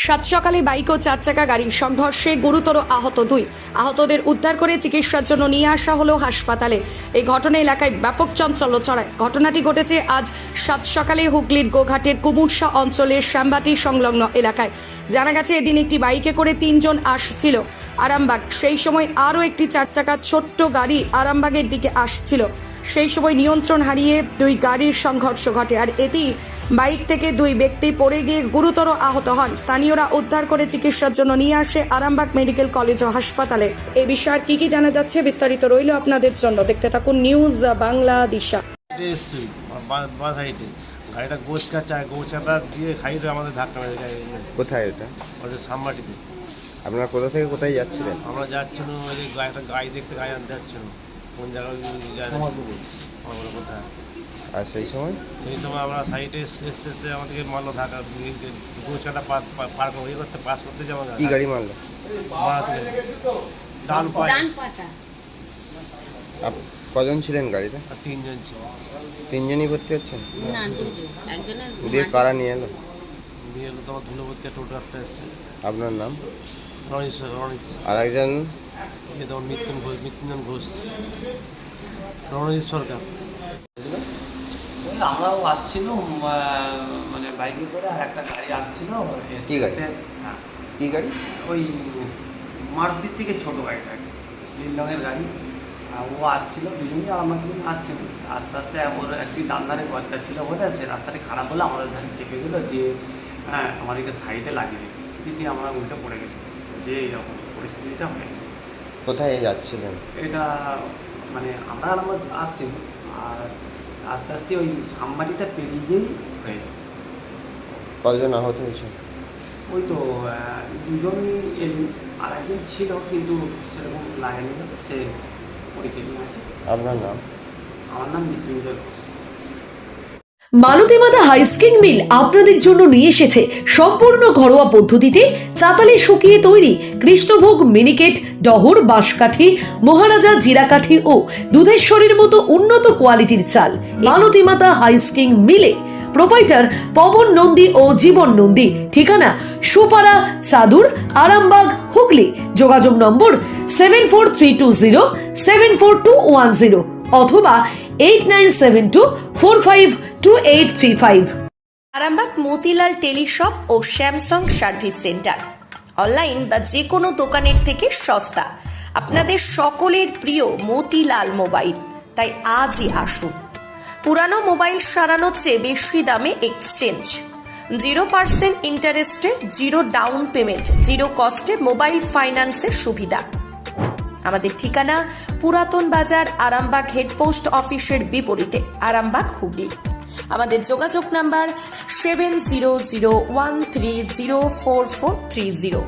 সাত সকালে বাইক ও চার চাকা গাড়ির সংঘর্ষে গুরুতর আহত দুই। আহতদের উদ্ধার করে চিকিৎসার জন্য নিয়ে আসা হলো হাসপাতালে। এই ঘটনা এলাকায় ব্যাপক চাঞ্চল্য ছড়ায়। ঘটনাটি ঘটেছে আজ সাত সকালে হুগলির গোঘাটের কুমুরসা অঞ্চলের শ্যামবাটি সংলগ্ন এলাকায়। জানা গেছে এদিন একটি বাইকে করে তিনজন আসছিল আরামবাগ। সেই সময় আরও একটি চার চাকা ছোট্ট গাড়ি আরামবাগের দিকে আসছিল। সেই সময় নিয়ন্ত্রণ হারিয়ে দুই গাড়ির সংঘর্ষ ঘটে, আর এটি বাইক থেকে দুই ব্যক্তি পড়ে গিয়ে গুরুতর আহত হন। স্থানীয়রা উদ্ধার করে চিকিৎসার জন্য নিয়ে আসে আরামবাগ মেডিকেল কলেজ ও হাসপাতালে। এ বিষয়ে আর কি জানা যাচ্ছে বিস্তারিত রইল আপনাদের জন্য, দেখতে থাকুন নিউজ বাংলা দিশা। গাড়িটা গোছকাটা দিয়ে খাইতে আমাদের ধাক্কা মেরে যায়। কোথায় ওটা? ওদের সামবাটিতে। আপনারা কোথা থেকে কোথায় যাচ্ছিলেন? আমরা যাচ্ছিলাম ওই যে গাড়ি দেখতে গাড়ি আনতে যাচ্ছিলাম। কোন জায়গায় কোথায়? আর সেই সময় আমরা সাইডে এসতে আমাদেরকে মারলো ধাক্কা। গোছকাটা পার করতে পাস করতে যাবো। কি গাড়ি মারলো? ডান পাটা। কজন ছিলেন গাড়িতে? আর তিনজন ছিল। তিনজনই ভর্তি হচ্ছেন? না, একজনের দিয়ে কারা নিয়ে এলো? দিয়ে এলো তোমার ধুলোবর্তী টোটো একটা এসছে। আপনার নাম? রনিশ। আর একজন তোমার মৃত্যুঞ্জন ঘোষ, রণজিৎ সরকার। আমরাও আসছিলাম মানে বাইকে করে, আর একটা গাড়ি আসছিল। কি গাড়ি? কি গাড়ি? ওই মারুতির থেকে ছোট গাড়িটা, নীল রঙের গাড়ি। আর ও আসছিল দুজনই, আর আমার দুজন আসছিল। আস্তে আস্তে ওর একটি ডান ধারে গজটা ছিল বলে সে রাস্তাটা খারাপ হলে আমাদের ধারে চেপে গেলো, দিয়ে আমাদেরকে সাইডে লাগিয়ে দিয়ে আমরা উল্টে পড়ে গেছি। যে এইরকম পরিস্থিতিটা হয়েছে। কোথায় যাচ্ছিলেন? এটা মানে আমরা আসছি, আর আস্তে আস্তে ওই সামবাটিটা পেরিয়েই হয়েছে। কজন আহত হয়েছে? ওই তো দুজনই এলেন, আর একজন ছিল কিন্তু সেরকম লাগেনি, সে পরীক্ষা নিয়ে আছে। আপনার নাম? আমার নাম মৃত্যুঞ্জয় ঘোষ। মালতীমাতা হাইস্কিং মিল আপনাদের জন্য নিয়ে এসেছে সম্পূর্ণ ঘরোয়া পদ্ধতিতে চাতালে শুকিয়ে তৈরি কৃষ্ণভোগ মিনিকেট, ডহর, বাঁশকাঠি, মহারাজা জিরাকাঠি ও দুধেশ্বরীর মতো উন্নত কোয়ালিটির চাল। মালতীমাতা হাইস্কিং মিলে প্রোপাইটার পবন নন্দী ও জীবন নন্দী। ঠিকানা সুপারা, চাদুর, আরামবাগ, হুগলি। যোগাযোগ নম্বর 7432074210 অথবা 8972452835। আরামবাগ মতিলাল টেলিশপ ও স্যামসাং সার্ভিস সেন্টার অনলাইন বা যে কোনো দোকানের থেকে সস্তা। আপনাদের সকলের প্রিয় মতিলাল মোবাইল, তাই আজই আসুন। পুরানো মোবাইল সারানোর চেয়ে বেশি দামে এক্সচেঞ্জ, 0% ইন্টারেস্টে, 0 ডাউন পেমেন্ট, 0 কস্টে মোবাইল ফাইন্যান্সের সুবিধা। আমাদের ঠিকানা পুরাতন বাজার, আরামবাগ হেডপোস্ট অফিসের বিপরীতে, আরামবাগ, হুগলি। আমাদের যোগাযোগ নাম্বার 7001304430।